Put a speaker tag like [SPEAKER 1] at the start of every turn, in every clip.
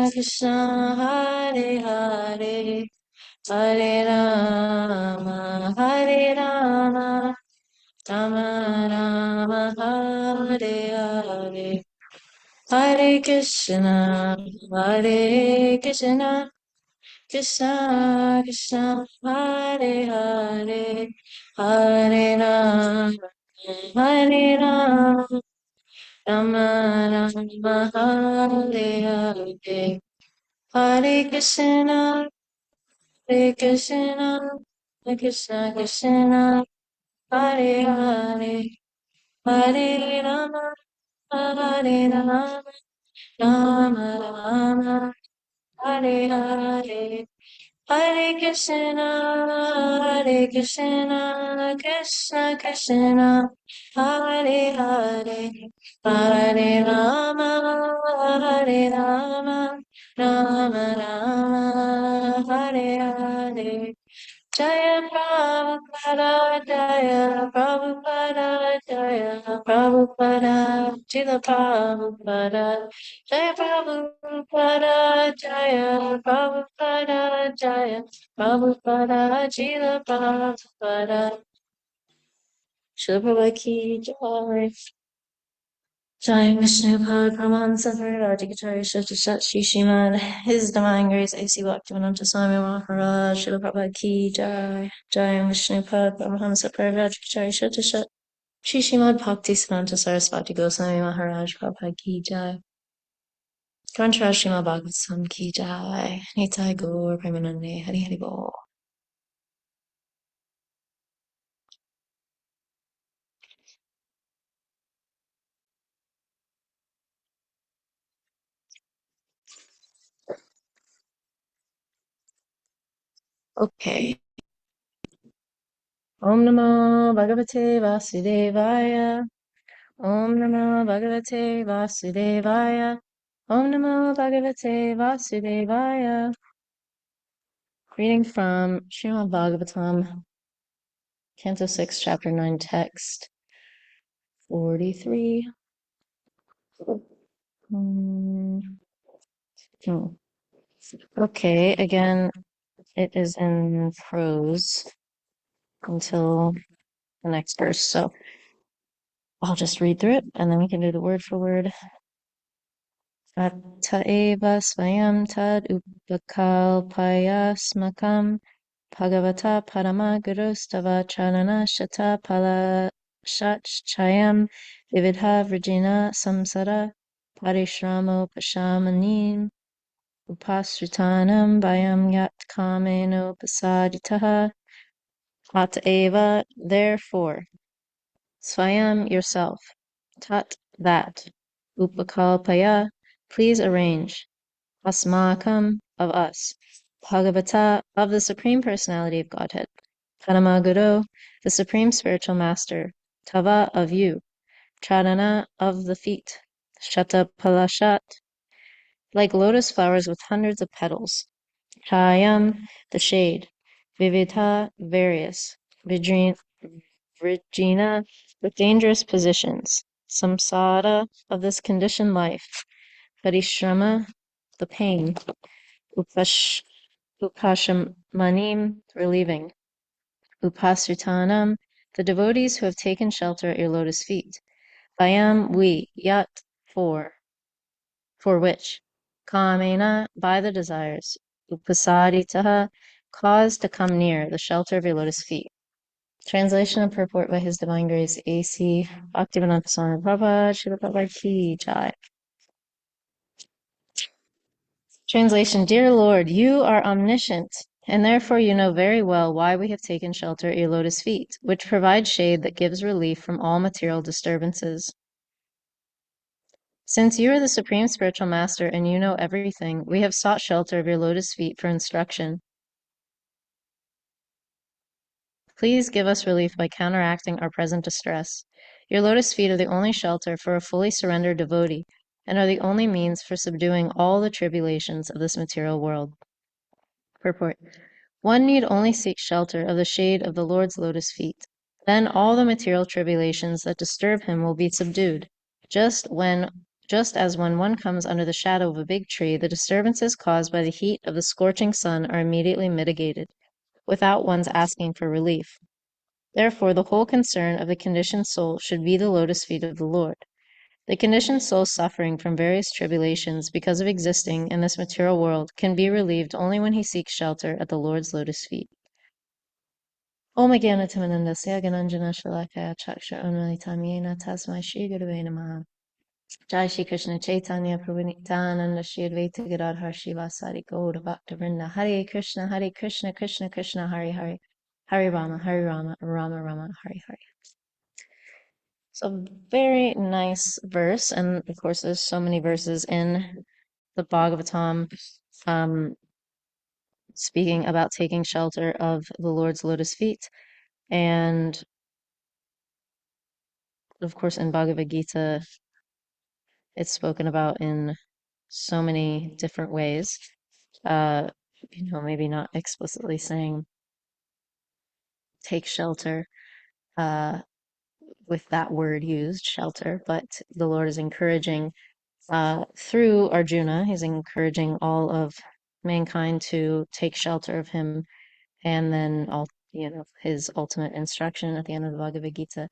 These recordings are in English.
[SPEAKER 1] Krishna, Hare Hare, Hare Rama, Hare Rama, Rama Rama, Hare Hare, Hare Krishna, Hare Krishna, Krishna Krishna, Hare Hare, Hare Rama, Hare Rama, Rama Rama, Hare Hare, Hare Krishna, Hare Krishna, Krishna Krishna, Hare Hare, Hare Rama, Hare Rama, Rama Rama, Hare Hare, Hare Krishna, Hare Krishna, Krishna Krishna, Hare Hare, Hare Rama, Hare Rama, Rama Rama, Hare Hare. Jaya Prabhupada, Jaya Prabhupada, Jaya Prabhupada, Jila Prabhupada, Jaya Prabhupada, Jaya Prabhupada, Jaya Prabhupada, Jila Prabhupada, Shila Prabhupada ki Jai. Jai Vishnu Pad Paramahansa Parivajikacharya Shatashat Shri Srimad, His Divine Grace A.C. Bhaktivedanta Swami Maharaj, Srila Prabhupada ki Jai. Jai Vishnu Pad Paramahansa Parivajikacharya Shatashat Shri Srimad Bhakti Siddhanta Sarasvati Goswami Maharaj, Prabhupada ki Jai. Grantaraj Srimad Bhagavatam ki Jai. Nitai Gaur Premanande Hari Hari Bol. Okay. Om Namo Bhagavate Vasudevaya. Om Namo Bhagavate Vasudevaya. Om Namo Bhagavate Vasudevaya. Reading from Srimad Bhagavatam, Canto 6, Chapter 9, Text 43. Okay, again, it is in prose until the next verse, so I'll just read through it and then we can do the word for word. Atta eva svayam tad upakalpayasmakam Bhagavata Parama Gurustava Charana Shata Pala Shachayam Vividha Vrajina Samsara Parishramo Pashamanim Upasritanam Bayam Yat Kameno Pasaditaha At Eva, therefore, Swayam yourself, Tat that, Upakalpaya, please arrange, Asmakam of us, Bhagavata of the Supreme Personality of Godhead. Paramaguru, the Supreme Spiritual Master, Tava of you, Chadana of the feet, Shatapalashat, like lotus flowers with hundreds of petals, Chayam, the shade, Vividha, various, Vijina, with dangerous positions, Samsara, of this conditioned life, Parishrama, the pain, Upashamanim, relieving, Upasritanam, the devotees who have taken shelter at your lotus feet. Vayam, we, yat, for which. Kamena, by the desires. Upasaditaha, caused to come near the shelter of your lotus feet. Translation and purport by His Divine Grace A.C. Bhaktivedanta Swami Prabhupada, Srila Prabhupada ki Jai. Translation, Dear Lord, you are omniscient, and therefore you know very well why we have taken shelter at your lotus feet, which provide shade that gives relief from all material disturbances. Since you are the Supreme Spiritual Master and you know everything, we have sought shelter of your lotus feet for instruction. Please give us relief by counteracting our present distress. Your lotus feet are the only shelter for a fully surrendered devotee, and are the only means for subduing all the tribulations of this material world. Purport. One need only seek shelter of the shade of the Lord's lotus feet. Then all the material tribulations that disturb him will be subdued, just Just as when one comes under the shadow of a big tree, the disturbances caused by the heat of the scorching sun are immediately mitigated, without one's asking for relief. Therefore, the whole concern of the conditioned soul should be the lotus feet of the Lord. The conditioned soul suffering from various tribulations because of existing in this material world can be relieved only when he seeks shelter at the Lord's lotus feet. Om Jnana-timanandasya Gananjana Shalakaya Chaksha Unmalitam Yena Tasmai Shri Gurave Namaha. Jai Shri Krishna Chaitanya Prabhu Nityananda Shri Advaita Gadadhar Shivasari Gaura Bhakta Vrinda Hare Krishna Krishna Krishna Hare Hare Hare Rama Rama Rama Hare Hare. So very nice verse, and of course there's so many verses in the Bhagavatam speaking about taking shelter of the Lord's lotus feet. And of course in Bhagavad Gita it's spoken about in so many different ways. Maybe not explicitly saying take shelter with that word used, shelter, but the Lord is encouraging through Arjuna, he's encouraging all of mankind to take shelter of him, and then his ultimate instruction at the end of the Bhagavad Gita,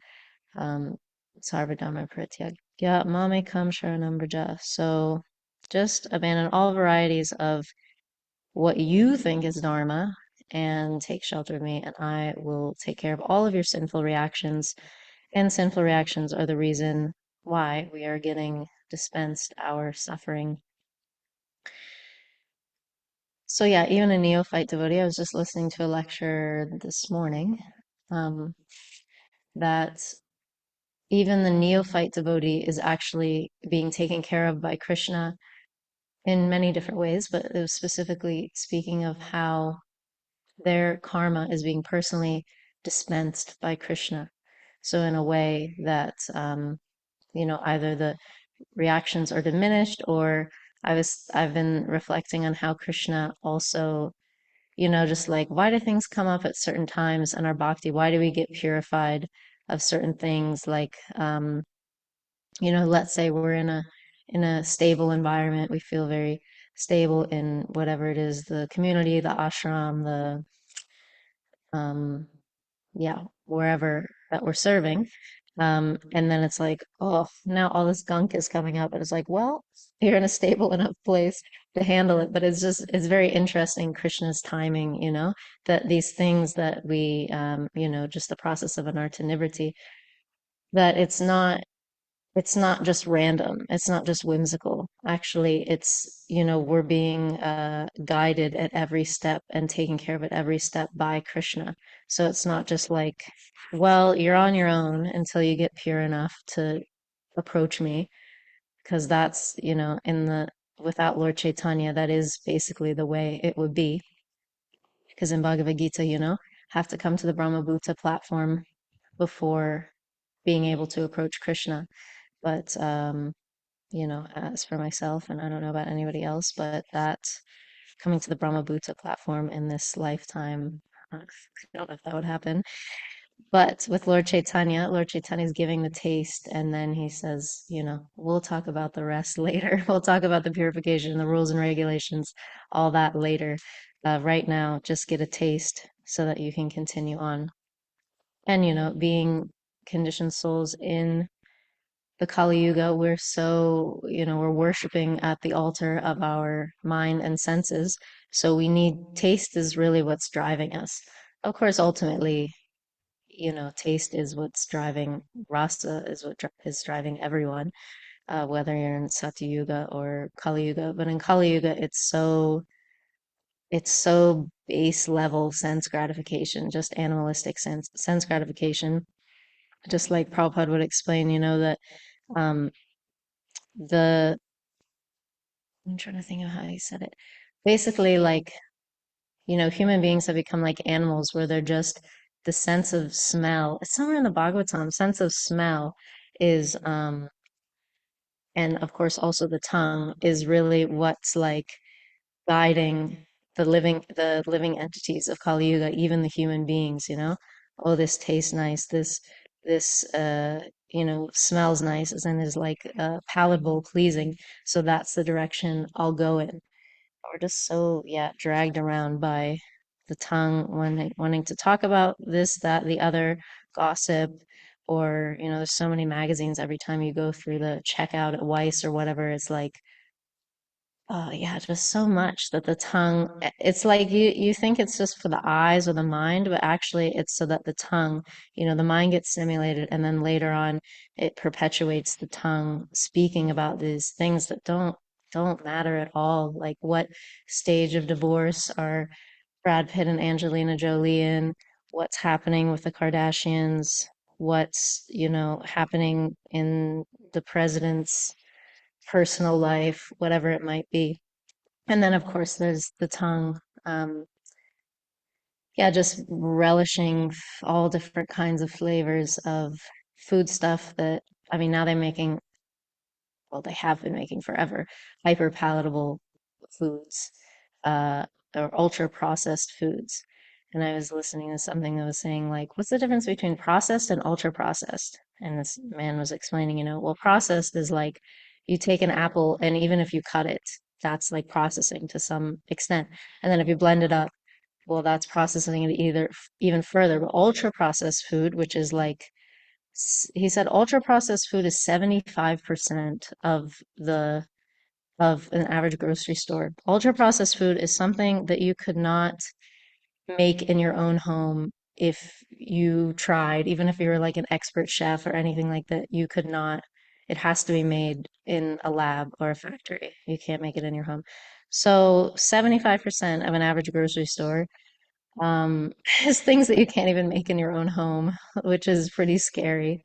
[SPEAKER 1] Sarvadharma Parityagya Mamekam Sharanam Vraja. So just abandon all varieties of what you think is dharma and take shelter of me, and I will take care of all of your sinful reactions. And sinful reactions are the reason why we are getting dispensed our suffering. So yeah, even a neophyte devotee, I was just listening to a lecture this morning, that even the neophyte devotee is actually being taken care of by Krishna in many different ways, but it was specifically speaking of how their karma is being personally dispensed by Krishna. So in a way that, either the reactions are diminished, or I've been reflecting on how Krishna also, just like, why do things come up at certain times in our bhakti? Why do we get purified of certain things? Like, let's say we're in a stable environment, we feel very stable in whatever it is, the community, the ashram, the wherever that we're serving. And then it's like, oh, now all this gunk is coming up. And it's like, well, you're in a stable enough place to handle it. But it's very interesting, Krishna's timing, that these things that we, just the process of anartha nivritti, that it's not just random. It's not just whimsical. Actually, it's, we're being guided at every step and taken care of at every step by Krishna. So it's not just like, well, you're on your own until you get pure enough to approach me, because that's, without Lord Chaitanya, that is basically the way it would be. Because in Bhagavad Gita, have to come to the Brahmabhuta platform before being able to approach Krishna. But as for myself, and I don't know about anybody else, but that coming to the Brahmabhuta platform in this lifetime, I don't know if that would happen. But with Lord Chaitanya is giving the taste, and then he says, we'll talk about the rest later. We'll talk about the purification, the rules and regulations, all that later. Right now, just get a taste so that you can continue on. And, being conditioned souls in the Kali Yuga, we're worshiping at the altar of our mind and senses. So we need taste is really what's driving us. Of course, ultimately, taste is what's driving rasa is what is driving everyone, whether you're in Satya Yuga or Kali Yuga. But in Kali Yuga, it's so base level sense gratification, just animalistic sense gratification. Just like Prabhupada would explain, that um, the I'm trying to think of how he said it. Basically, like, human beings have become like animals where they're just the sense of smell. It's somewhere in the Bhagavatam, sense of smell is, and of course also the tongue is really what's like guiding the living entities of Kali Yuga, even the human beings, Oh, this tastes nice. This smells nice and is like palatable, pleasing. So that's the direction I'll go in. We're just so, yeah, dragged around by the tongue, wanting to talk about this, that, the other, gossip, or, there's so many magazines every time you go through the checkout at Weiss or whatever. It's like, oh yeah, just so much that the tongue, it's like you think it's just for the eyes or the mind, but actually it's so that the tongue, the mind gets stimulated, and then later on it perpetuates the tongue speaking about these things that don't matter at all. Like, what stage of divorce are Brad Pitt and Angelina Jolie in? What's happening with the Kardashians? What's, happening in the president's personal life, whatever it might be. And then, of course, there's the tongue. Yeah, just relishing all different kinds of flavors of food stuff that, I mean, now they're making, well, they have been making forever, hyper palatable foods, uh, or ultra processed foods. And I was listening to something that was saying, like, what's the difference between processed and ultra processed? And this man was explaining, well, processed is like you take an apple, and even if you cut it, that's like processing to some extent. And then if you blend it up, well, that's processing it even further. But ultra processed food, which is like, he said, ultra processed food is 75% of an average grocery store. Ultra processed food is something that you could not make in your own home if you tried, even if you were like an expert chef or anything like that. You could not. It has to be made in a lab or a factory. You can't make it in your home. So 75% of an average grocery store is things that you can't even make in your own home, which is pretty scary.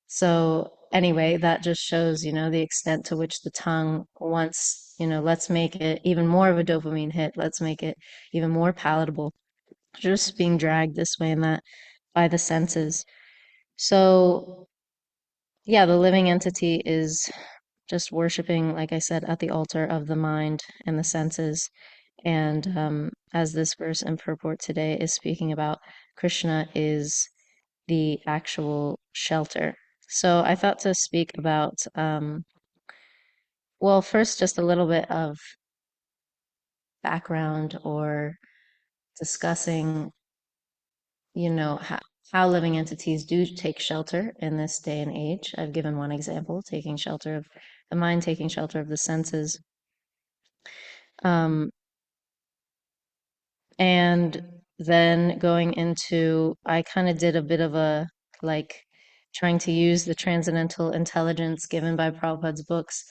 [SPEAKER 1] So anyway, that just shows, the extent to which the tongue wants, let's make it even more of a dopamine hit. Let's make it even more palatable. Just being dragged this way and that by the senses. So yeah, the living entity is just worshiping, like I said, at the altar of the mind and the senses. And as this verse and purport today is speaking about, Krishna is the actual shelter. So I thought to speak about, well, first, just a little bit of background or discussing, how living entities do take shelter in this day and age. I've given one example, taking shelter of the mind, taking shelter of the senses. Um, and then going into, I kind of did a bit of a, like, trying to use the transcendental intelligence given by Prabhupada's books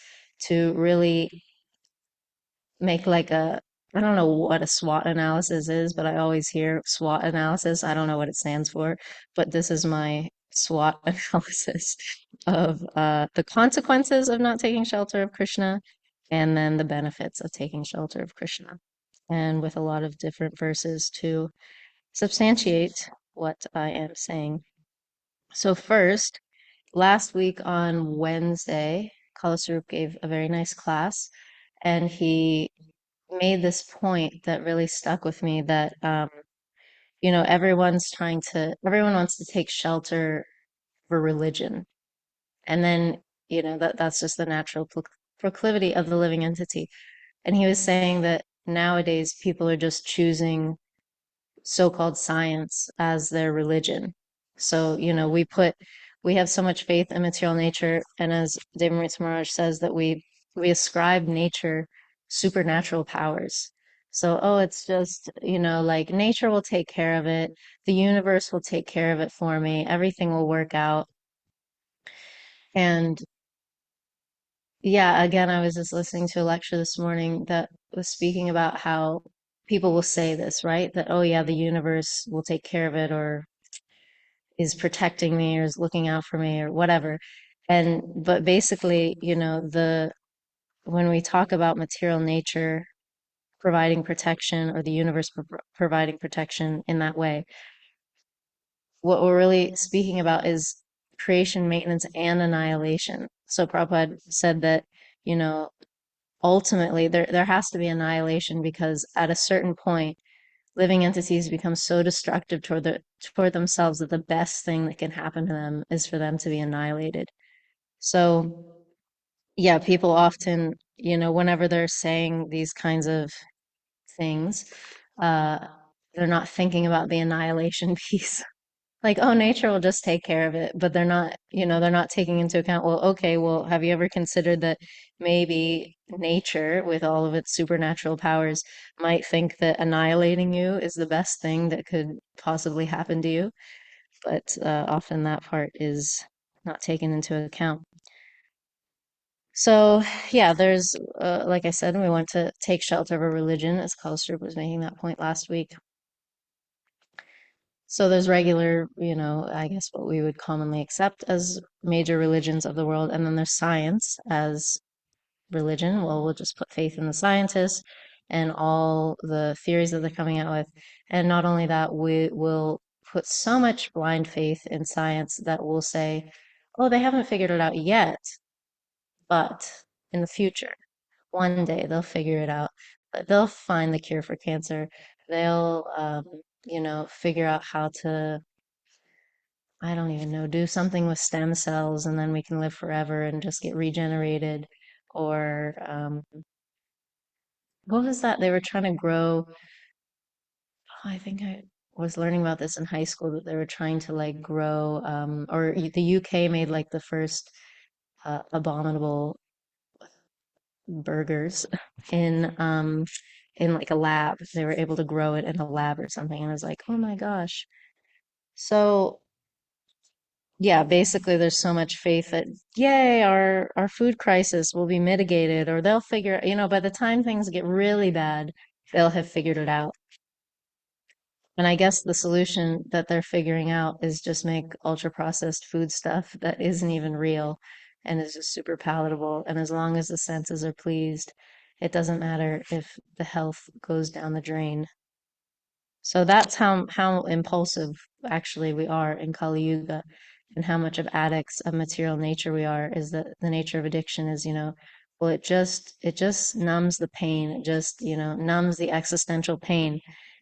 [SPEAKER 1] to really make like I don't know what a SWOT analysis is, but I always hear SWOT analysis. I don't know what it stands for, but this is my SWOT analysis of the consequences of not taking shelter of Krishna, and then the benefits of taking shelter of Krishna, and with a lot of different verses to substantiate what I am saying. So first, last week on Wednesday, Kalasarup gave a very nice class, and he made this point that really stuck with me, that everyone wants to take shelter for religion, and then that's just the natural proclivity of the living entity. And he was saying that nowadays people are just choosing so-called science as their religion. So, we have so much faith in material nature, and as Devamrita Maharaj says, that we ascribe nature supernatural powers. So, oh, it's just, like nature will take care of it, the universe will take care of it for me, everything will work out. And yeah, again, I was just listening to a lecture this morning that was speaking about how people will say this, right? That, oh yeah, the universe will take care of it, or is protecting me, or is looking out for me, or whatever. But basically, when we talk about material nature providing protection, or the universe providing protection in that way, what we're really speaking about is creation, maintenance, and annihilation. So Prabhupada said that, you know, ultimately there has to be annihilation, because at a certain point, living entities become so destructive toward themselves that the best thing that can happen to them is for them to be annihilated. So, yeah, people often, whenever they're saying these kinds of things, uh, they're not thinking about the annihilation piece. Like, oh, nature will just take care of it, but they're not taking into account, well, okay, well, have you ever considered that maybe nature, with all of its supernatural powers, might think that annihilating you is the best thing that could possibly happen to you? But often that part is not taken into account. So, yeah, like I said, we want to take shelter of a religion, as Kalstrup was making that point last week. So there's regular, I guess what we would commonly accept as major religions of the world, and then there's science as religion. Well, we'll just put faith in the scientists and all the theories that they're coming out with. And not only that, we will put so much blind faith in science that we'll say, oh, they haven't figured it out yet, but in the future, one day they'll figure it out. But they'll find the cure for cancer. They'll, figure out how to, I don't even know, do something with stem cells and then we can live forever and just get regenerated. Or what was that? They were trying to grow. Oh, I think I was learning about this in high school that they were trying to like grow, or the UK made like the first abominable burgers in like a lab. They were able to grow it in a lab or something. And I was like, oh my gosh. So yeah, basically there's so much faith that yay, our food crisis will be mitigated, or they'll figure, by the time things get really bad, they'll have figured it out. And I guess the solution that they're figuring out is just make ultra processed food stuff that isn't even real and is just super palatable. And as long as the senses are pleased, it doesn't matter if the health goes down the drain. So that's how impulsive actually we are in Kali Yuga, and how much of addicts of material nature we are, is that the nature of addiction is, well, it just numbs the pain. It just, numbs the existential pain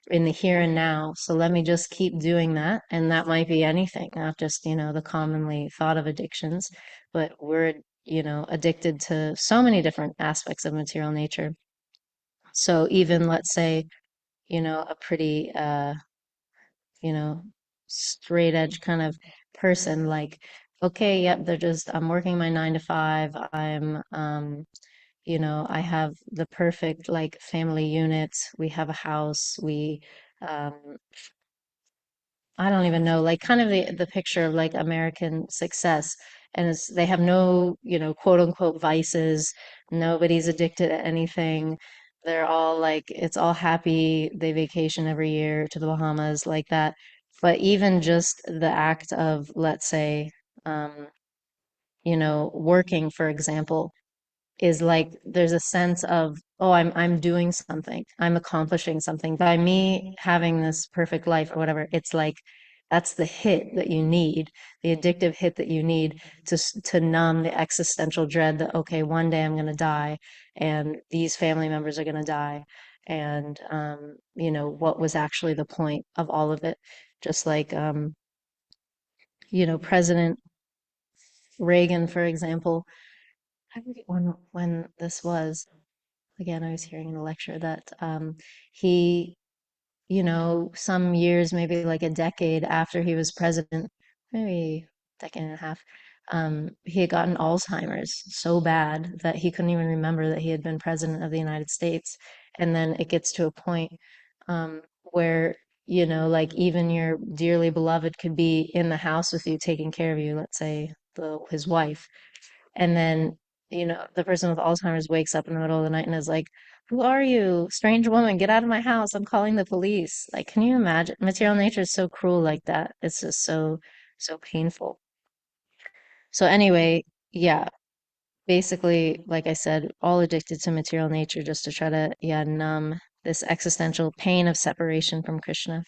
[SPEAKER 1] in the here and now. So let me just keep doing that. And that might be anything, not just, the commonly thought of addictions, but we're, addicted to so many different aspects of material nature. So even let's say, a pretty you know, straight edge kind of person, like, okay, yep, I'm working my 9 to 5. I have the perfect like family unit. We have a house. Um, I don't even know, like kind of the picture of like American success. And they have no, quote unquote vices. Nobody's addicted to anything. They're all like, it's all happy. They vacation every year to the Bahamas like that. But even just the act of, let's say, um, working, for example, is like there's a sense of, oh, I'm doing something, I'm accomplishing something by me having this perfect life or whatever. It's like that's the hit that you need, the addictive hit that you need to numb the existential dread that, okay, one day I'm going to die and these family members are going to die, and what was actually the point of all of it. Just like President Reagan, for example, I forget when this was. Again, I was hearing in a lecture that he, some years, maybe like a decade after he was president, maybe a decade and a half, he had gotten Alzheimer's so bad that he couldn't even remember that he had been president of the United States. And then it gets to a point where, like even your dearly beloved could be in the house with you, taking care of you, let's say his wife. And then, the person with Alzheimer's wakes up in the middle of the night and is like, who are you? Strange woman, get out of my house. I'm calling the police. Like, can you imagine? Material nature is so cruel like that. It's just so painful. So anyway, yeah, basically, like I said, all addicted to material nature just to try to, yeah, numb this existential pain of separation from Krishna.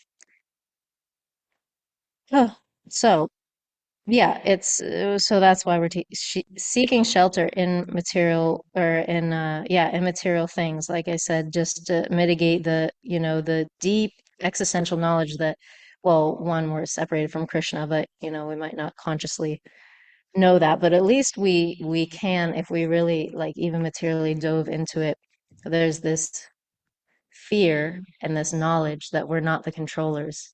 [SPEAKER 1] Oh, so yeah, it's so that's why we're seeking shelter in material, or in yeah, in material things. Like I said, just to mitigate the, the deep existential knowledge that, well, one, we're separated from Krishna, but we might not consciously know that, but at least we can, if we really like even materially dove into it, there's this fear and this knowledge that we're not the controllers.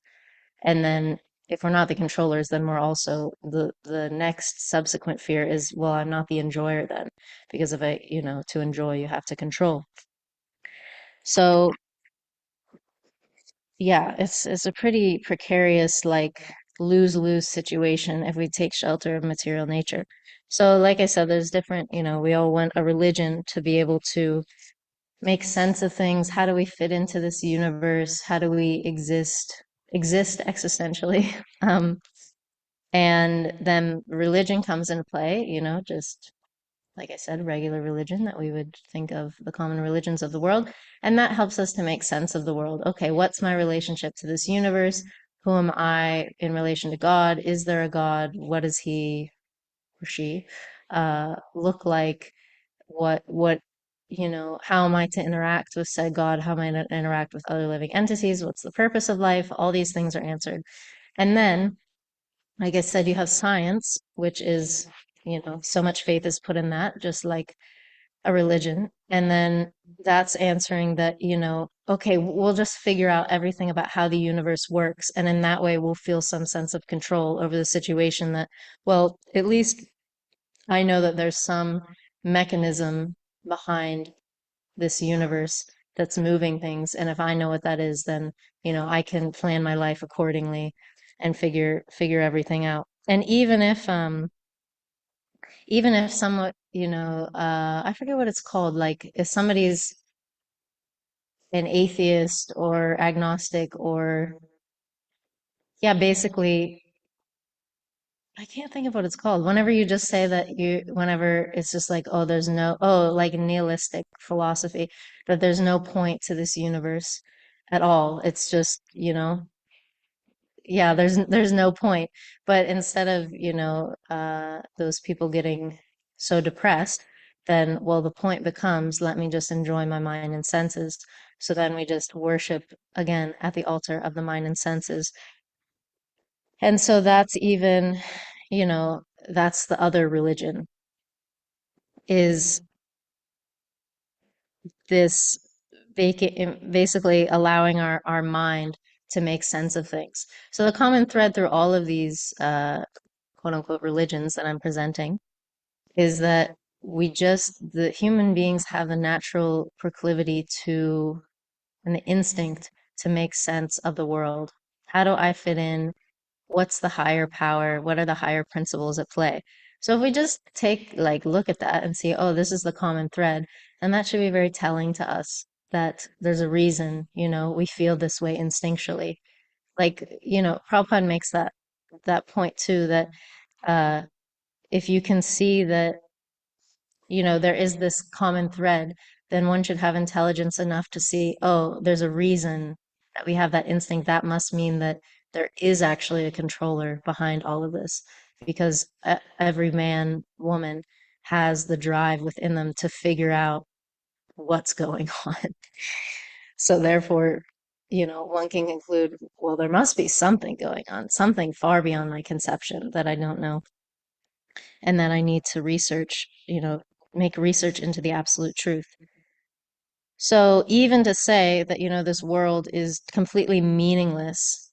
[SPEAKER 1] And then if we're not the controllers, then we're also the next subsequent fear is, well, I'm not the enjoyer then, because if to enjoy, you have to control. So yeah, it's a pretty precarious, like lose-lose situation if we take shelter of material nature. So like I said, there's different, we all want a religion to be able to make sense of things. How do we fit into this universe? How do we exist existentially? And then religion comes into play, just like I said, regular religion that we would think of the common religions of the world. And that helps us to make sense of the world. Okay, what's my relationship to this universe? Who am I in relation to God? Is there a God? What does he or she look like? How am I to interact with said God? How am I to interact with other living entities? What's the purpose of life? All these things are answered. And then like I said, you have science, which is, so much faith is put in that, just like a religion. And then that's answering that, okay, we'll just figure out everything about how the universe works. And in that way, we'll feel some sense of control over the situation that, well, at least I know that there's some mechanism behind this universe that's moving things. And if I know what that is, then, I can plan my life accordingly and figure everything out. And even if somewhat, I forget what it's called, like if somebody's an atheist or agnostic or yeah, basically I can't think of what it's called. Whenever you just say that whenever it's just like, oh, like nihilistic philosophy, that there's no point to this universe at all. It's just, yeah, there's no point. But instead of, those people getting so depressed, then, well, the point becomes, let me just enjoy my mind and senses. So then we just worship again at the altar of the mind and senses. And so that's even, that's the other religion is this basically allowing our mind to make sense of things. So the common thread through all of these quote unquote religions that I'm presenting is that the human beings have the natural proclivity to and the instinct to make sense of the world. How do I fit in? What's the higher power? What are the higher principles at play? So if we just look at that and see, oh, this is the common thread, then that should be very telling to us that there's a reason, we feel this way instinctually. Like, Prabhupada makes that point too, that uh, if you can see that, there is this common thread, then one should have intelligence enough to see, oh, there's a reason that we have that instinct. That must mean that there is actually a controller behind all of this, because every man, woman has the drive within them to figure out what's going on. So therefore, one can conclude, well, there must be something going on, something far beyond my conception that I don't know, and that I need to research, make research into the absolute truth. So even to say that, this world is completely meaningless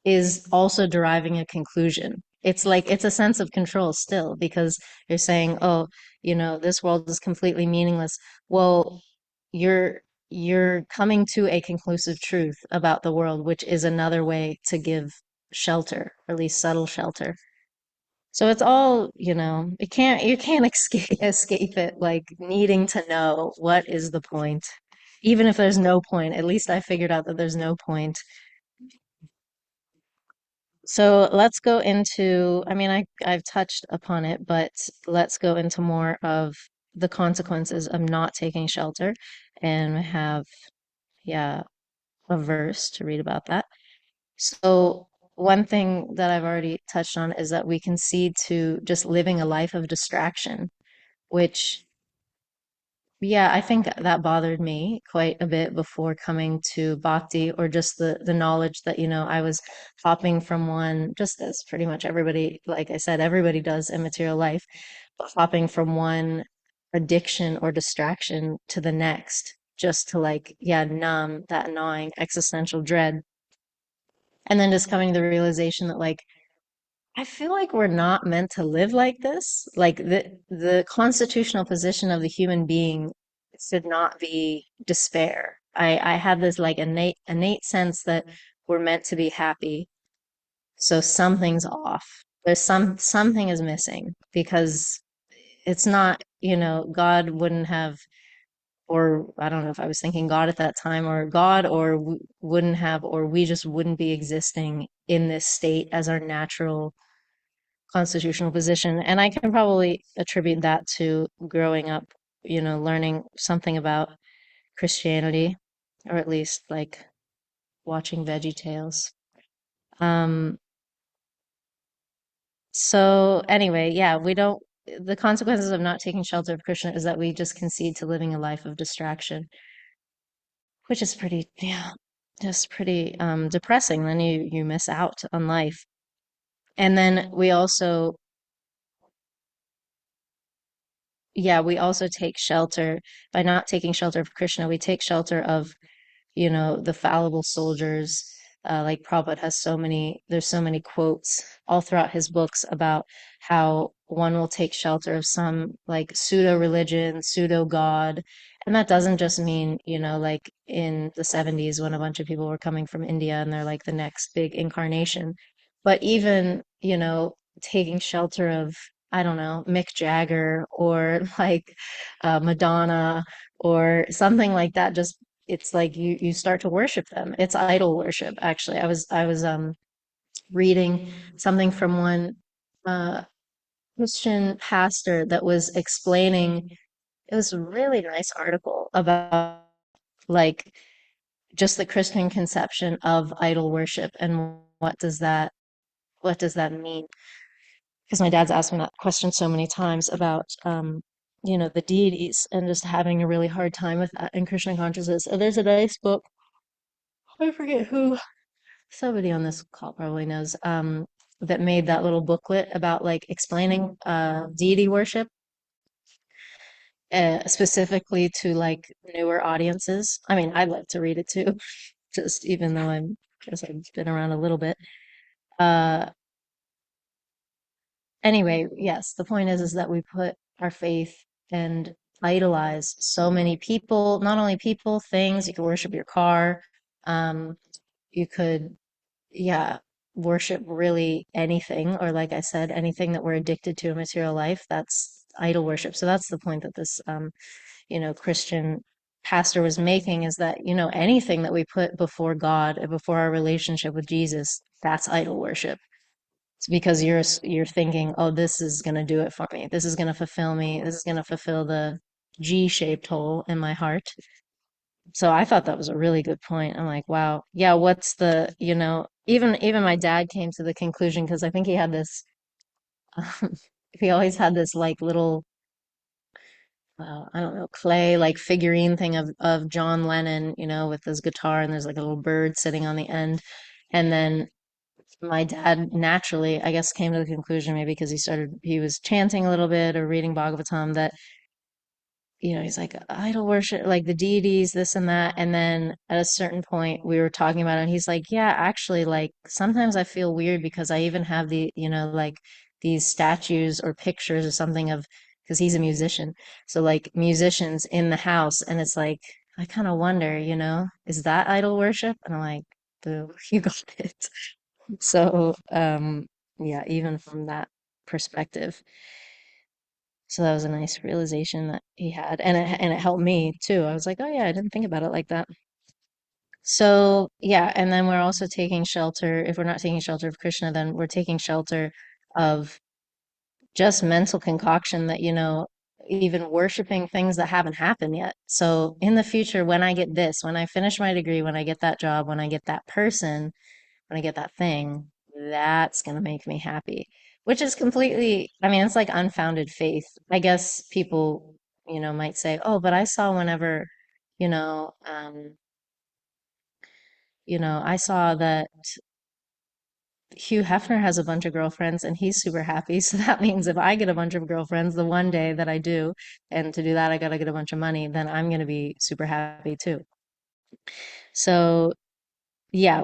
[SPEAKER 1] is also deriving a conclusion. It's like it's a sense of control still, because you're saying, oh, this world is completely meaningless. Well, you're you're coming to a conclusive truth about the world, which is another way to give shelter, or at least subtle shelter. So it's all, you can't escape it, like needing to know what is the point. Even if there's no point, at least I figured out that there's no point. So let's go into, I mean, I've touched upon it, but let's go into more of the consequences of not taking shelter. And I have, yeah, a verse to read about that. So one thing that I've already touched on is that we concede to just living a life of distraction, which Yeah, I think that bothered me quite a bit before coming to bhakti, or just the knowledge that, I was hopping from one, just as pretty much everybody, like I said, everybody does in material life, but hopping from one addiction or distraction to the next, just to, like, yeah, numb that gnawing existential dread. And then just coming to the realization that, like, I feel like we're not meant to live like this. Like, the constitutional position of the human being should not be despair. I have this, like, innate sense that we're meant to be happy. So something's off. There's something is missing, because it's not, God wouldn't have, or I don't know if I was thinking God at that time, or God, or wouldn't have, or we just wouldn't be existing in this state as our natural constitutional position. And I can probably attribute that to growing up, learning something about Christianity, or at least, like, watching Veggie Tales. Um, so anyway, yeah, the consequences of not taking shelter of Krishna is that we just concede to living a life of distraction, which is pretty, yeah, just pretty depressing. Then you miss out on life. And then we also, yeah, we also take shelter by not taking shelter of Krishna. We take shelter of, the fallible soldiers. Like, Prabhupada has there's so many quotes all throughout his books about how one will take shelter of some, like, pseudo religion, pseudo God. And that doesn't just mean, like in the 70s when a bunch of people were coming from India and they're like the next big incarnation. But even, taking shelter of, I don't know, Mick Jagger, or like Madonna, or something like that. Just, it's like you start to worship them. It's idol worship, actually. I was reading something from one uh Christian pastor that was explaining. It was a really nice article about, like, just the Christian conception of idol worship, and what does that mean? Because my dad's asked me that question so many times about the deities, and just having a really hard time with that in Krishna consciousness. And there's a nice book, I forget who, somebody on this call probably knows, that made that little booklet about, like, explaining deity worship, specifically to, like, newer audiences. I mean, I'd like to read it too, just even though guess I've been around a little bit. Uh, anyway, yes, the point is that we put our faith and idolize so many people, not only people, things. You could worship your car. Um, you could, yeah, worship really anything, or, like I said, anything that we're addicted to in material life. That's idol worship. So that's the point that this, Christian pastor was making, is that, anything that we put before God and before our relationship with Jesus, that's idol worship. It's because you're thinking, oh, this is going to do it for me. This is going to fulfill me. This is going to fulfill the G-shaped hole in my heart. So I thought that was a really good point. I'm like, wow, yeah, what's the, even my dad came to the conclusion, because I think he had this, um, he always had this, like, little, I don't know, clay, like, figurine thing of John Lennon, with his guitar, and there's, like, a little bird sitting on the end. And then my dad naturally, I guess, came to the conclusion, maybe because he was chanting a little bit or reading Bhagavatam, that, he's like, idol worship, like the deities, this and that. And then at a certain point, we were talking about it, and he's like, yeah, actually, like, sometimes I feel weird because I even have like, these statues or pictures or something of, because he's a musician. So, like, musicians in the house. And it's like, I kind of wonder, is that idol worship? And I'm like, boo, you got it. So, yeah, even from that perspective. So that was a nice realization that he had, and it helped me too. I was like, oh yeah, I didn't think about it like that. So yeah, and then we're also taking shelter. If we're not taking shelter of Krishna, then we're taking shelter of just mental concoction that, even worshiping things that haven't happened yet. So in the future, when I get this, when I finish my degree, when I get that job, when I get that person, when I get that thing, that's going to make me happy, which is completely, I mean, it's like unfounded faith. I guess people might say, oh, but I saw whenever, you know, I saw that Hugh Hefner has a bunch of girlfriends and he's super happy. So that means if I get a bunch of girlfriends the one day that I do, and to do that I gotta get a bunch of money, then I'm gonna be super happy too. So yeah,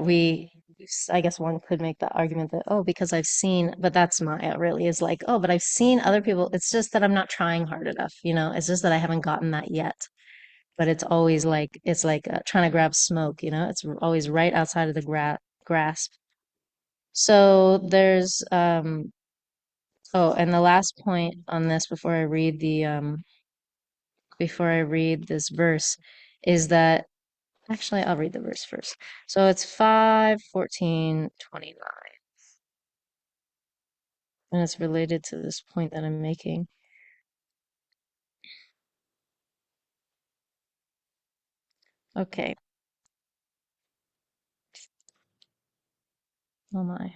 [SPEAKER 1] I guess one could make the argument that, oh, because I've seen, but that's Maya really is like, oh, but I've seen other people. It's just that I'm not trying hard enough, it's just that I haven't gotten that yet. But it's always like, it's like trying to grab smoke, it's always right outside of the grasp. So there's, oh, and the last point on this before I read this verse is that, actually, I'll read the verse first. So it's 5:14:29. And it's related to this point that I'm making. Okay. Oh my.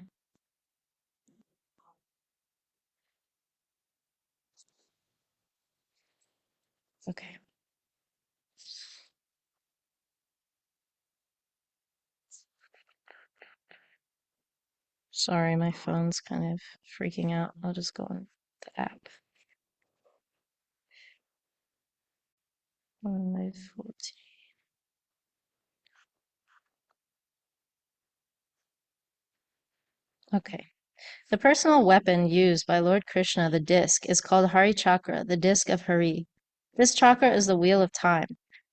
[SPEAKER 1] Okay. Sorry, my phone's kind of freaking out. I'll just go on the app. 5:14. Okay. The personal weapon used by Lord Krishna, the disc, is called Hari Chakra, the disc of Hari. This chakra is the wheel of time.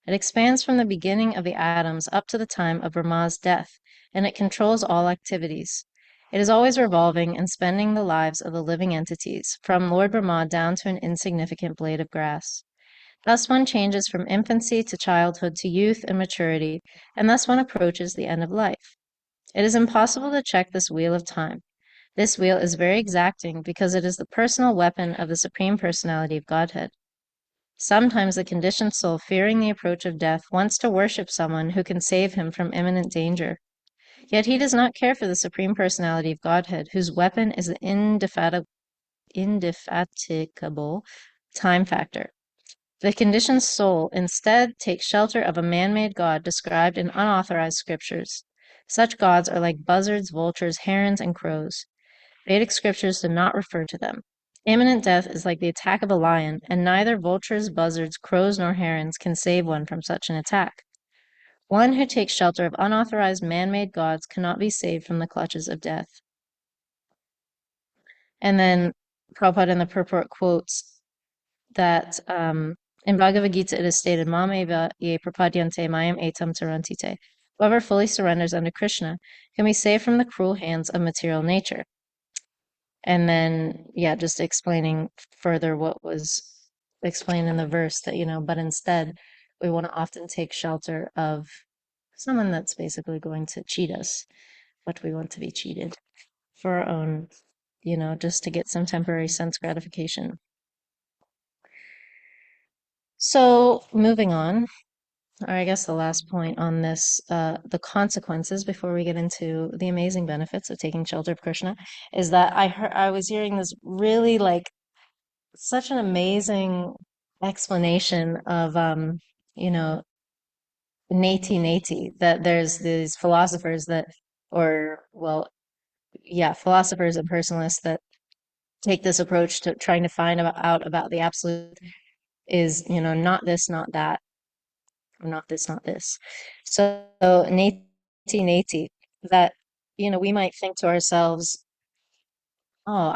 [SPEAKER 1] It expands from the beginning of the atoms up to the time of Brahma's death, and it controls all activities. It is always revolving and spending the lives of the living entities, from Lord Brahma down to an insignificant blade of grass. Thus one changes from infancy to childhood to youth and maturity, and thus one approaches the end of life. It is impossible to check this wheel of time. This wheel is very exacting because it is the personal weapon of the Supreme Personality of Godhead. Sometimes the conditioned soul, fearing the approach of death, wants to worship someone who can save him from imminent danger. Yet he does not care for the Supreme Personality of Godhead, whose weapon is the indefatigable time factor. The conditioned soul instead takes shelter of a man-made god described in unauthorized scriptures. Such gods are like buzzards, vultures, herons, and crows. Vedic scriptures do not refer to them. Imminent death is like the attack of a lion, and neither vultures, buzzards, crows, nor herons can save one from such an attack. One who takes shelter of unauthorized man-made gods cannot be saved from the clutches of death. And then Prabhupada in the purport quotes that in Bhagavad Gita it is stated, Mam eva ye prapadyante mayam etam tarantite. Whoever fully surrenders unto Krishna can be saved from the cruel hands of material nature. And then, yeah, just explaining further what was explained in the verse that, but instead we want to often take shelter of someone that's basically going to cheat us, but we want to be cheated for our own, just to get some temporary sense gratification. So moving on, or I guess the last point on this, the consequences before we get into the amazing benefits of taking shelter of Krishna, is that I was hearing this really like such an amazing explanation of you know, neti neti, that there's these philosophers that, or well, yeah, philosophers and personalists that take this approach to trying to find out about the absolute is, not this, not that, or not this, not this. So neti neti, that, we might think to ourselves, oh,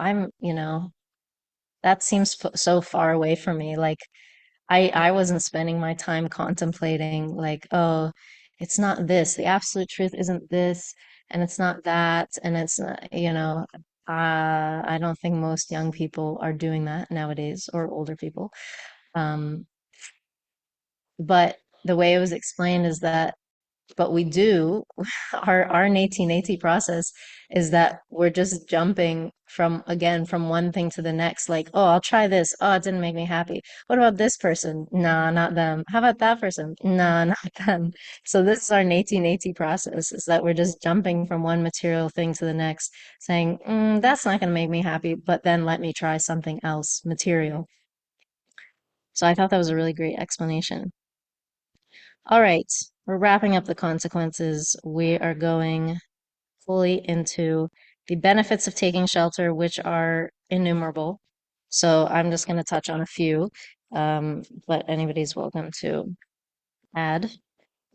[SPEAKER 1] that seems so far away from me. Like, I wasn't spending my time contemplating like, oh, it's not this. The absolute truth isn't this, and it's not that, and it's not, I don't think most young people are doing that nowadays, or older people. Um, but the way it was explained is that, but we do, our nati process is that we're just jumping from one thing to the next. Like, oh, I'll try this. Oh, it didn't make me happy. What about this person? Nah, not them. How about that person? Nah, not them. So this is our nati process, is that we're just jumping from one material thing to the next, saying, that's not going to make me happy, but then let me try something else material. So I thought that was a really great explanation. All right, we're wrapping up the consequences. We are going fully into the benefits of taking shelter, which are innumerable. So I'm just going to touch on a few, but anybody's welcome to add.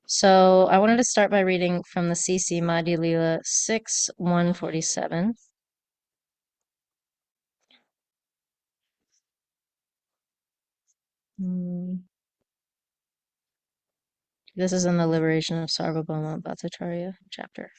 [SPEAKER 1] So I wanted to start by reading from the CC Madhya Lila 6:147. Mm, This is in the Liberation of Sarvabhauma Bhattacharya chapter.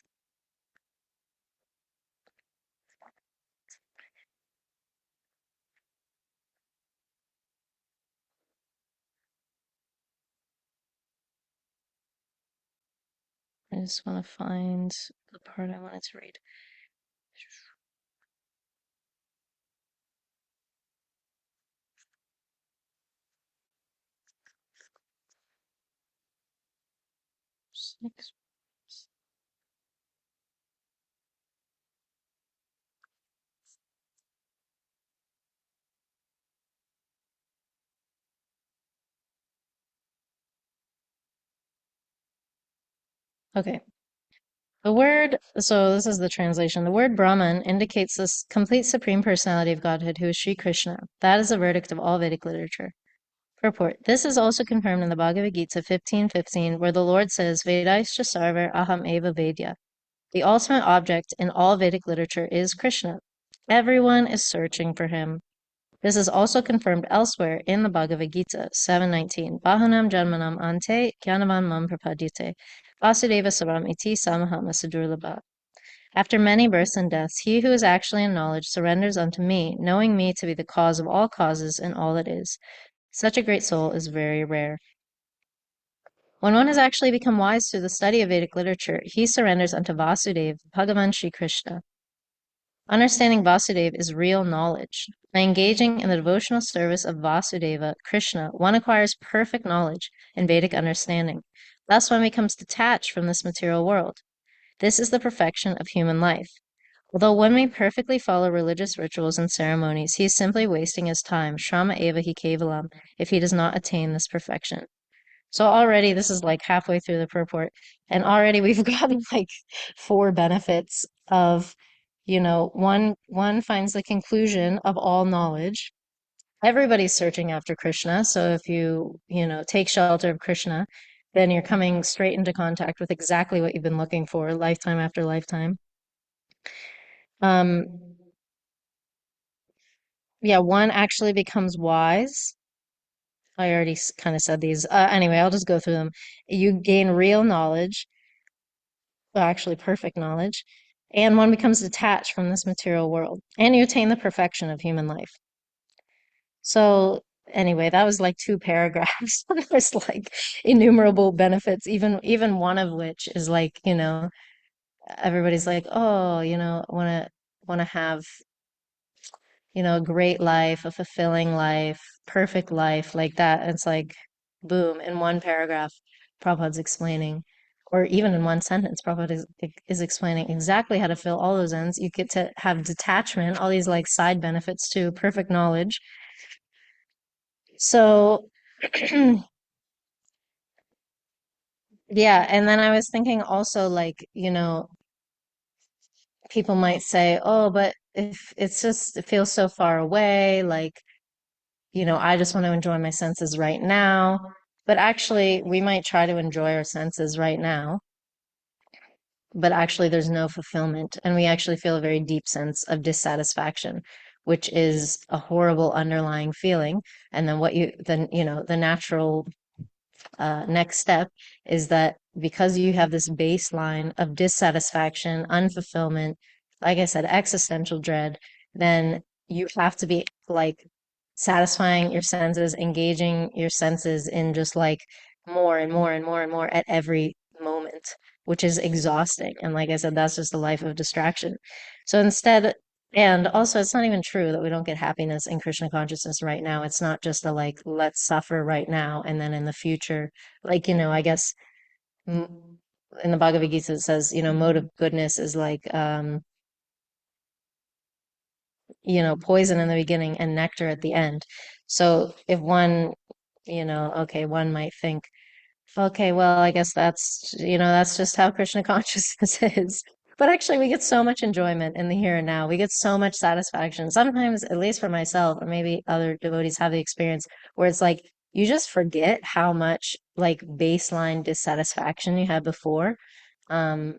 [SPEAKER 1] I just want to find the part I wanted to read. Six. Okay. So this is the translation. The word Brahman indicates this complete supreme personality of Godhead who is Sri Krishna. That is the verdict of all Vedic literature. Purport. This is also confirmed in the Bhagavad Gita 15:15, where the Lord says, Vedaischa sarvar aham eva vedya. The ultimate object in all Vedic literature is Krishna. Everyone is searching for him. This is also confirmed elsewhere in the Bhagavad Gita 7:19. Bahanam janmanam ante jnanavan mam prapadyate. Vasudeva savam iti samaham asadurlabha. After many births and deaths, he who is actually in knowledge surrenders unto me, knowing me to be the cause of all causes and all that is. Such a great soul is very rare. When one has actually become wise through the study of Vedic literature, he surrenders unto Vasudeva, Bhagavan Shri Krishna. Understanding Vasudeva is real knowledge. By engaging in the devotional service of Vasudeva, Krishna, one acquires perfect knowledge and Vedic understanding. Thus, one becomes detached from this material world. This is the perfection of human life. Although one may perfectly follow religious rituals and ceremonies, he is simply wasting his time, shrama eva hi kevalam, if he does not attain this perfection. So already this is like halfway through the purport, and already we've gotten like four benefits of, one finds the conclusion of all knowledge. Everybody's searching after Krishna, so if you take shelter of Krishna, then you're coming straight into contact with exactly what you've been looking for, lifetime after lifetime. Um, yeah, one actually becomes wise. I already kind of said these. Anyway, I'll just go through them. You gain real knowledge, well, actually perfect knowledge, and one becomes detached from this material world, and you attain the perfection of human life. So anyway, that was like two paragraphs. There's like innumerable benefits, even one of which is like, everybody's like, oh, want to have a great life, a fulfilling life, perfect life, like that. It's like, boom, in one paragraph, Prabhupada's explaining, or even in one sentence, Prabhupada is explaining exactly how to fill all those ends. You get to have detachment, all these like side benefits to perfect knowledge. So, yeah, and then I was thinking also like, people might say, oh, but if it feels so far away, like, I just want to enjoy my senses right now. But actually, we might try to enjoy our senses right now, but actually, there's no fulfillment. And we actually feel a very deep sense of dissatisfaction, which is a horrible underlying feeling. And then the natural next step is that because you have this baseline of dissatisfaction, unfulfillment, like I said, existential dread, then you have to be like satisfying your senses, engaging your senses in just like more and more and more and more at every moment, which is exhausting. And like I said, that's just a life of distraction. So instead, and also, it's not even true that we don't get happiness in Krishna consciousness right now. It's not just a like, let's suffer right now and then in the future, like, I guess in the Bhagavad Gita it says, mode of goodness is like, poison in the beginning and nectar at the end. So if one Okay, one might think, okay, well, I guess that's just how Krishna consciousness is. But actually, we get so much enjoyment in the here and now. We get so much satisfaction. Sometimes, at least for myself, or maybe other devotees have the experience where it's like you just forget how much like baseline dissatisfaction you had before. Um,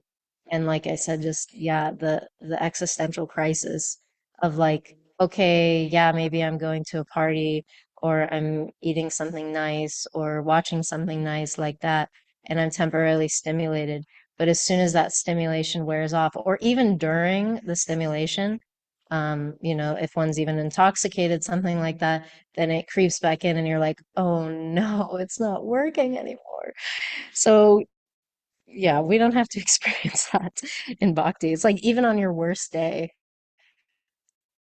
[SPEAKER 1] and like I said, just yeah, the existential crisis of like, okay, yeah, maybe I'm going to a party or I'm eating something nice or watching something nice like that, and I'm temporarily stimulated. But as soon as that stimulation wears off, or even during the stimulation, if one's even intoxicated, something like that, then it creeps back in and you're like, oh no, it's not working anymore. So yeah, we don't have to experience that in bhakti. It's like even on your worst day,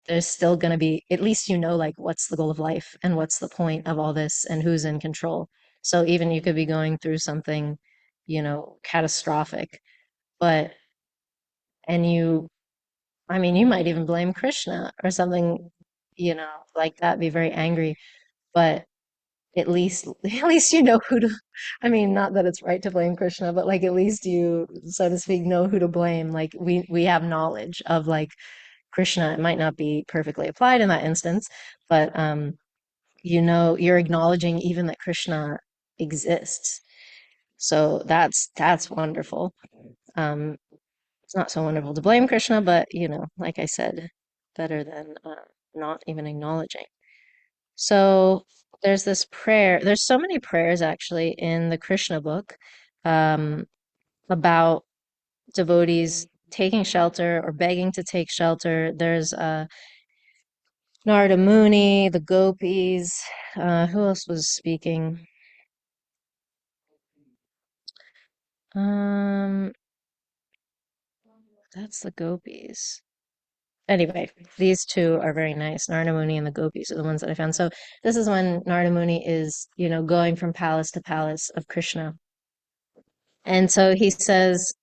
[SPEAKER 1] there's still going to be, at least like what's the goal of life and what's the point of all this and who's in control. So even you could be going through something, catastrophic, but, and I mean, you might even blame Krishna or something, like that, be very angry, but at least, at least you know who to, I mean, not that it's right to blame Krishna, but like at least you, so to speak, know who to blame. Like we have knowledge of like Krishna. It might not be perfectly applied in that instance, but you're acknowledging even that Krishna exists. So that's wonderful. Um, it's not so wonderful to blame Krishna, but like I said, better than not even acknowledging. So there's this prayer. There's so many prayers actually in the Krishna book um, about devotees taking shelter or begging to take shelter. There's Narada Muni, the gopis. Who else was speaking? Um, that's the gopis. Anyway, these two are very nice. Narada Muni and the gopis are the ones that I found. So this is when Narada Muni is, going from palace to palace of Krishna. And so he says,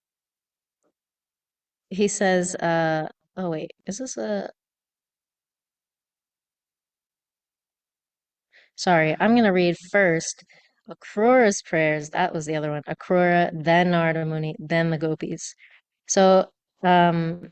[SPEAKER 1] oh wait, is this sorry, I'm gonna read first Akrura's prayers. That was the other one. Akrura, then Narada Muni, then the gopis. So, Akrura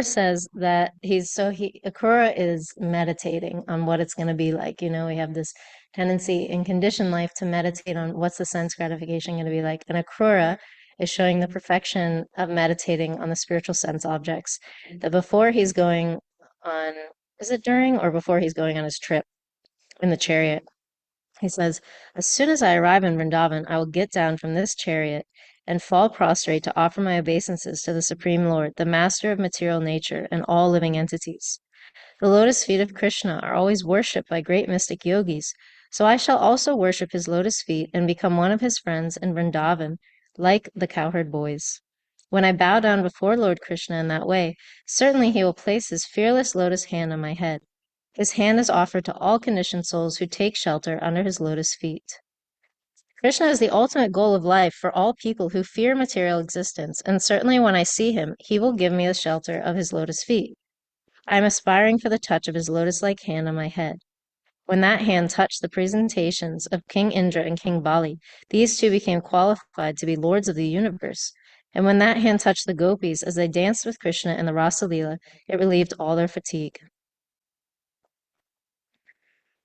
[SPEAKER 1] says that Akrura is meditating on what it's going to be like. We have this tendency in conditioned life to meditate on what's the sense gratification going to be like. And Akrura is showing the perfection of meditating on the spiritual sense objects. That before he's going on, is it during or before he's going on his trip in the chariot? He says, as soon as I arrive in Vrindavan, I will get down from this chariot and fall prostrate to offer my obeisances to the Supreme Lord, the master of material nature and all living entities. The lotus feet of Krishna are always worshipped by great mystic yogis, so I shall also worship his lotus feet and become one of his friends in Vrindavan, like the cowherd boys. When I bow down before Lord Krishna in that way, certainly he will place his fearless lotus hand on my head. His hand is offered to all conditioned souls who take shelter under his lotus feet. Krishna is the ultimate goal of life for all people who fear material existence, and certainly when I see him, he will give me the shelter of his lotus feet. I am aspiring for the touch of his lotus-like hand on my head. When that hand touched the presentations of King Indra and King Bali, these two became qualified to be lords of the universe. And when that hand touched the gopis as they danced with Krishna in the Rasa Leela, it relieved all their fatigue.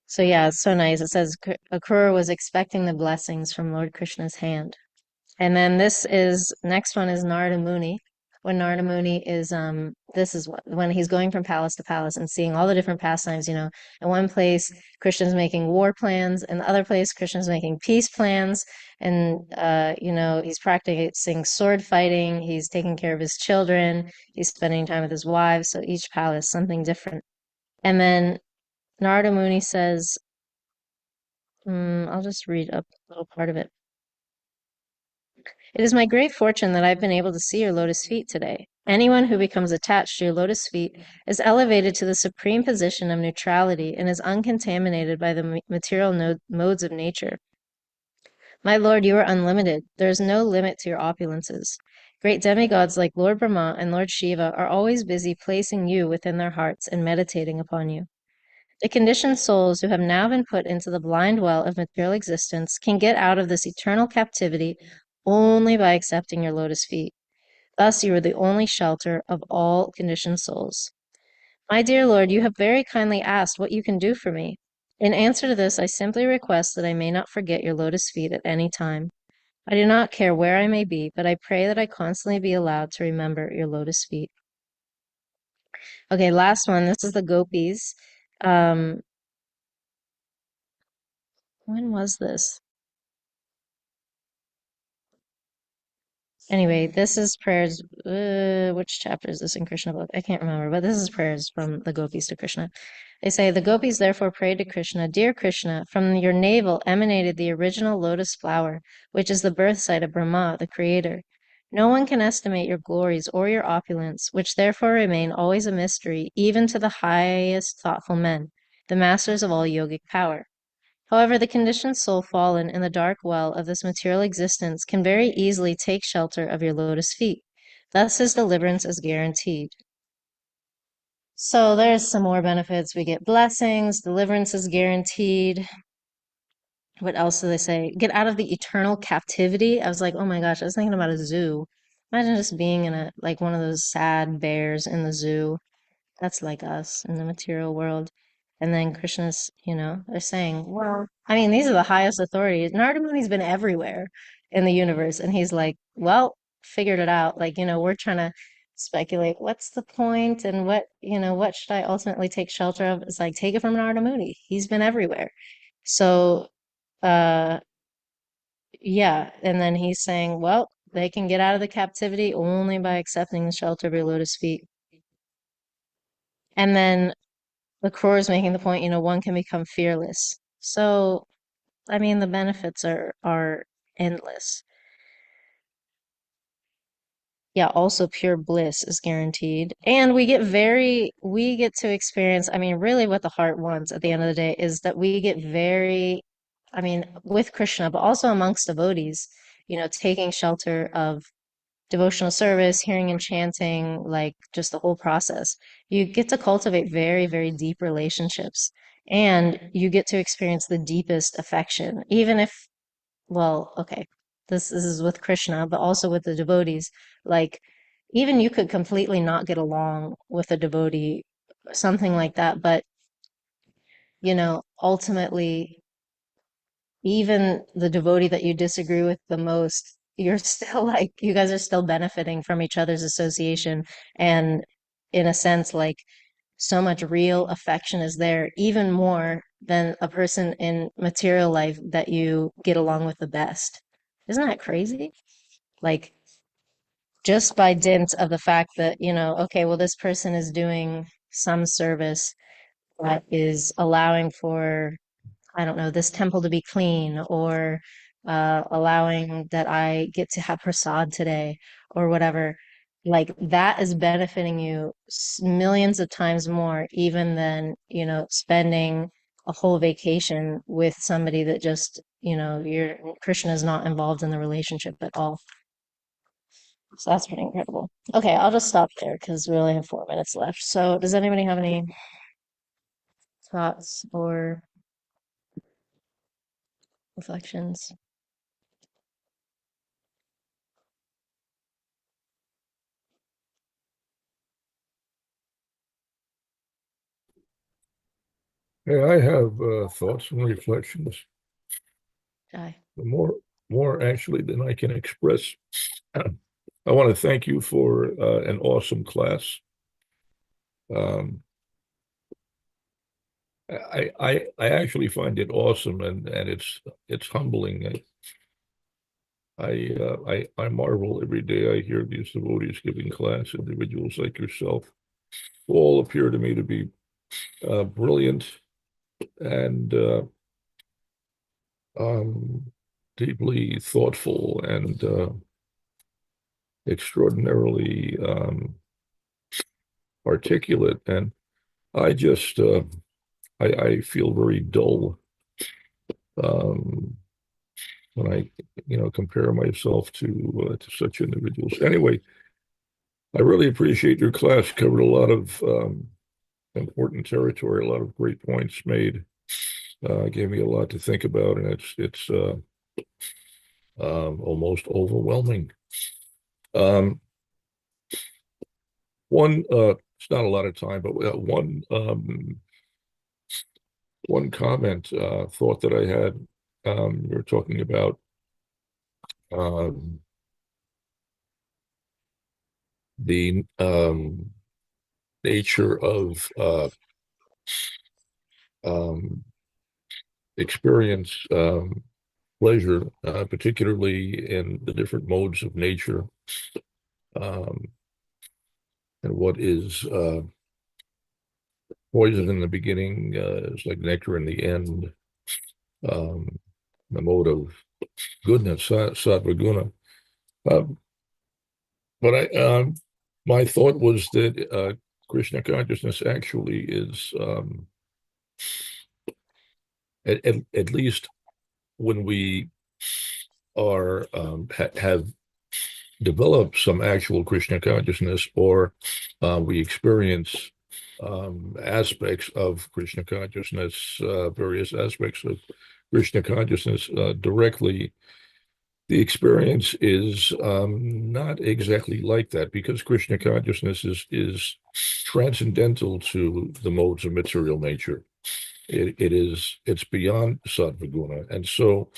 [SPEAKER 1] So yeah, it's so nice. It says Akrura was expecting the blessings from Lord Krishna's hand. And then next one is Narada Muni. When Narada Muni is this is when he's going from palace to palace and seeing all the different pastimes, in one place Krishna's making war plans, in the other place Krishna's making peace plans, and he's practicing sword fighting, he's taking care of his children, he's spending time with his wives, so each palace something different. And then Narada Muni says, I'll just read a little part of it. It is my great fortune that I've been able to see your lotus feet today. Anyone who becomes attached to your lotus feet is elevated to the supreme position of neutrality and is uncontaminated by the material modes of nature. My Lord, you are unlimited. There is no limit to your opulences. Great demigods like Lord Brahma and Lord Shiva are always busy placing you within their hearts and meditating upon you. The conditioned souls who have now been put into the blind well of material existence can get out of this eternal captivity only by accepting your lotus feet. Thus, you are the only shelter of all conditioned souls. My dear Lord, you have very kindly asked what you can do for me. In answer to this, I simply request that I may not forget your lotus feet at any time. I do not care where I may be, but I pray that I constantly be allowed to remember your lotus feet. Okay, last one. This is the gopis. When was this? Anyway, this is prayers. Which chapter is this in Krishna book? I can't remember, but this is prayers from the gopis to Krishna. They say, the gopis therefore prayed to Krishna, Dear Krishna, from your navel emanated the original lotus flower, which is the birth site of Brahma, the creator. No one can estimate your glories or your opulence, which therefore remain always a mystery, even to the highest thoughtful men, the masters of all yogic power. However, the conditioned soul fallen in the dark well of this material existence can very easily take shelter of your lotus feet. Thus his deliverance is guaranteed. So there's some more benefits. We get blessings, deliverance is guaranteed. What else do they say? Get out of the eternal captivity. I was like, oh my gosh, I was thinking about a zoo. Imagine just being in a like one of those sad bears in the zoo. That's like us in the material world. And then Krishna's, they're saying, well, I mean, these are the highest authorities. Narada Muni's been everywhere in the universe. And he's like, well, figured it out. Like, we're trying to speculate what's the point and what should I ultimately take shelter of? It's like, take it from Narada Muni. He's been everywhere. So, uh, yeah. And then he's saying, well, they can get out of the captivity only by accepting the shelter of your lotus feet. And then LaCroix is making the point, one can become fearless. So, I mean, the benefits are endless. Yeah, also pure bliss is guaranteed. And we get to experience, I mean, really what the heart wants at the end of the day is that we get I mean, with Krishna, but also amongst devotees, taking shelter of devotional service, hearing and chanting, like just the whole process. You get to cultivate very, very deep relationships and you get to experience the deepest affection, even if, well, okay, this is with Krishna, but also with the devotees. Like, even you could completely not get along with a devotee, something like that, but, ultimately, even the devotee that you disagree with the most, you're still like, you guys are still benefiting from each other's association. And in a sense, like, so much real affection is there, even more than a person in material life that you get along with the best. Isn't that crazy? Like, just by dint of the fact that, okay, well, this person is doing some service that is allowing for, I don't know, this temple to be clean or allowing that I get to have prasad today or whatever. Like that is benefiting you millions of times more even than, spending a whole vacation with somebody that just, your Krishna is not involved in the relationship at all. So that's pretty incredible. Okay, I'll just stop there because we only have 4 minutes left. So does anybody have any thoughts or reflections?
[SPEAKER 2] Yeah, I have thoughts and reflections,
[SPEAKER 1] Jai.
[SPEAKER 2] more actually than I can express. I want to thank you for an awesome class. Um, I actually find it awesome and it's humbling. I marvel every day I hear these devotees giving class, individuals like yourself, who all appear to me to be brilliant and um, deeply thoughtful and extraordinarily articulate. And I just, I feel very dull um, when I, compare myself to such individuals. Anyway, I really appreciate your class. Covered a lot of important territory. A lot of great points made. Gave me a lot to think about, and it's almost overwhelming. Um, it's not a lot of time, but one comment, thought that I had. We were talking about um, the nature of um, experience, pleasure, particularly in the different modes of nature, um, and what is poison in the beginning is like nectar in the end. Um, the mode of goodness, sattva guna. Um, but my thought was that Krishna consciousness actually is, at least when we are have developed some actual Krishna consciousness, or we experience aspects of Krishna consciousness, various aspects of Krishna consciousness directly. The experience is not exactly like that, because Krishna consciousness is transcendental to the modes of material nature. It's beyond sattva guna, and so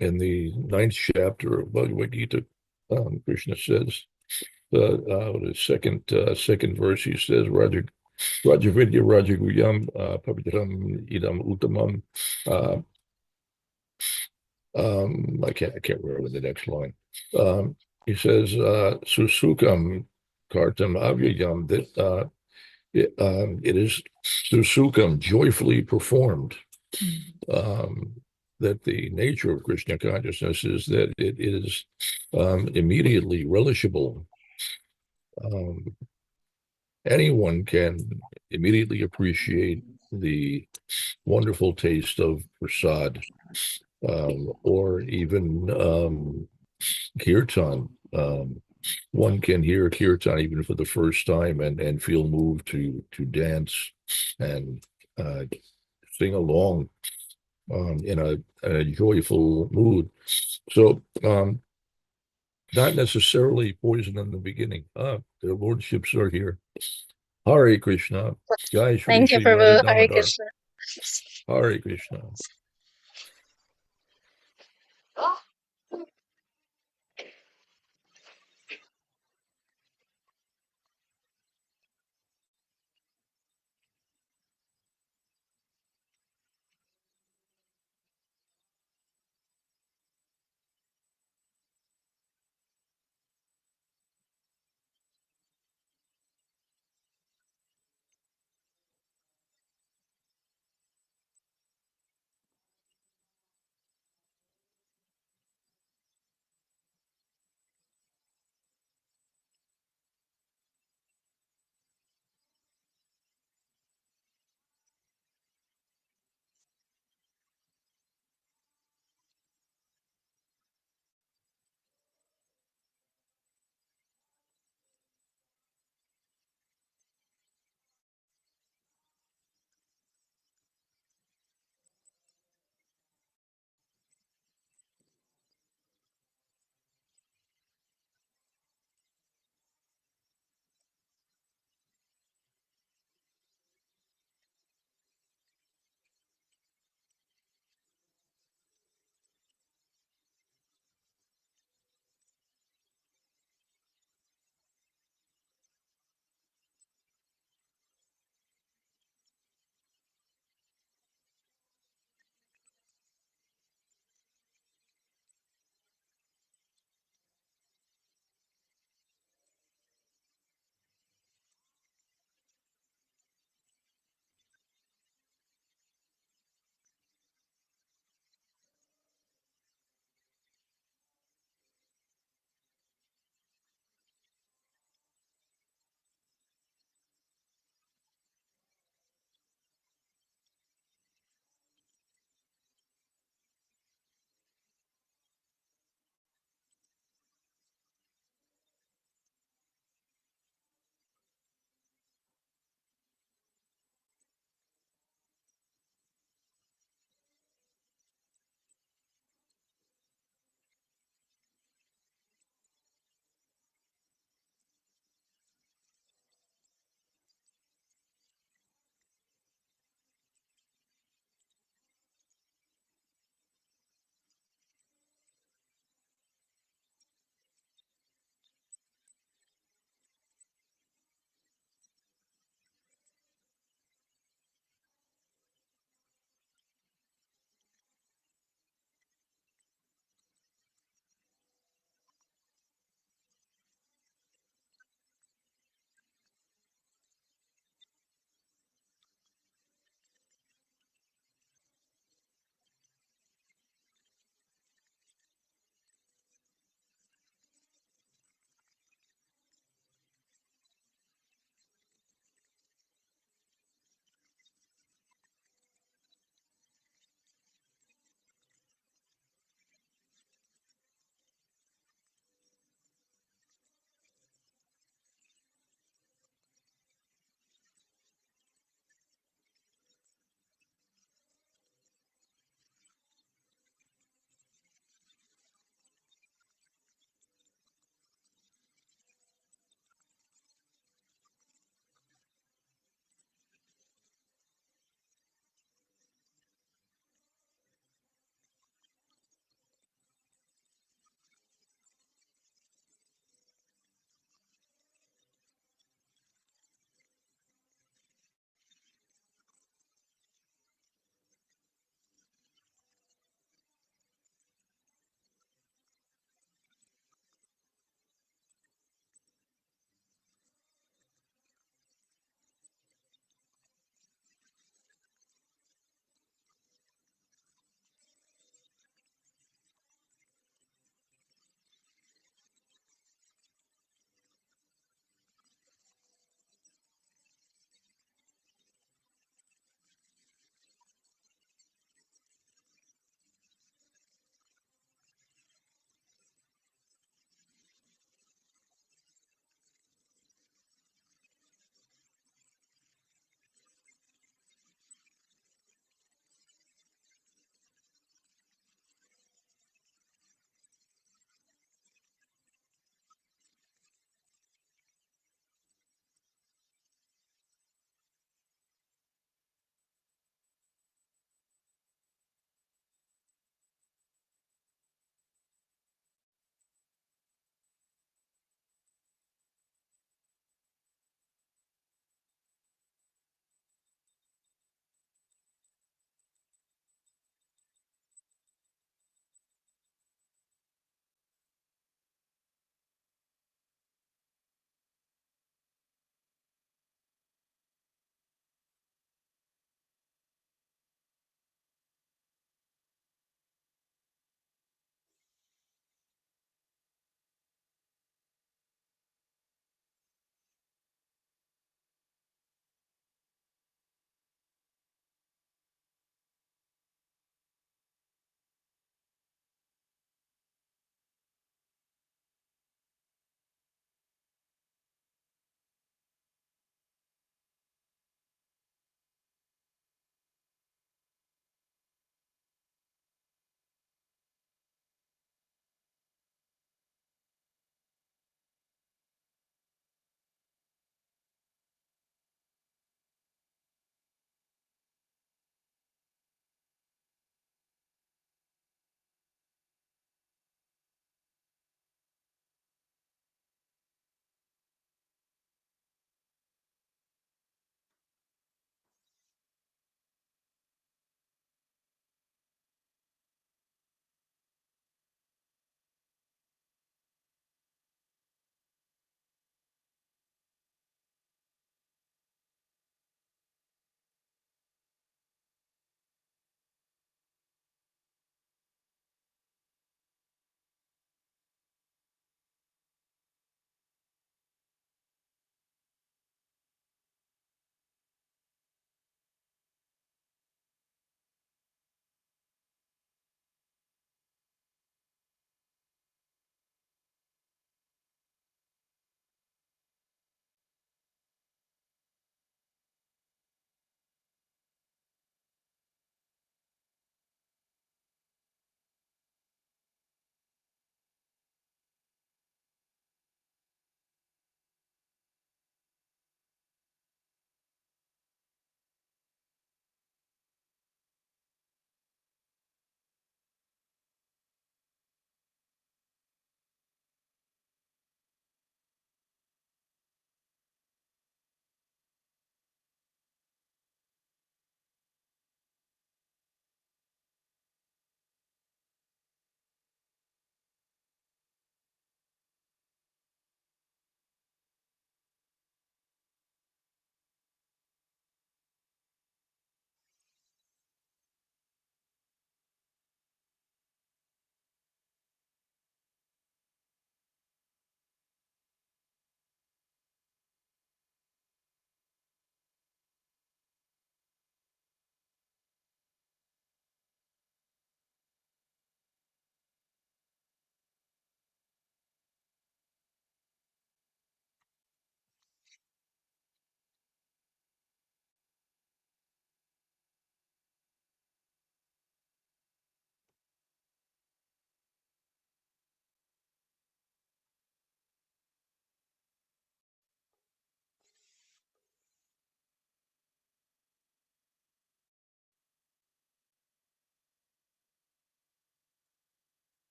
[SPEAKER 2] in the ninth chapter of Bhagavad Gita, Krishna says, the second verse, he says, Raja Vidya Raja Guyam Pavitram Idam Uttamam. I can't remember the next line. He says, Susukam Kartam Avyayam, that it is Susukam, joyfully performed. That the nature of Krishna consciousness is that it is immediately relishable. Anyone can immediately appreciate the wonderful taste of prasad, or even kirtan. One can hear kirtan even for the first time and feel moved to dance and sing along in a joyful mood. So not necessarily poison in the beginning. Their lordships are here. Hare Krishna. Jai Shri
[SPEAKER 1] Thank you,
[SPEAKER 2] Shri Radha
[SPEAKER 1] Prabhu. Hare
[SPEAKER 2] Damodar.
[SPEAKER 1] Krishna.
[SPEAKER 2] Hare Krishna.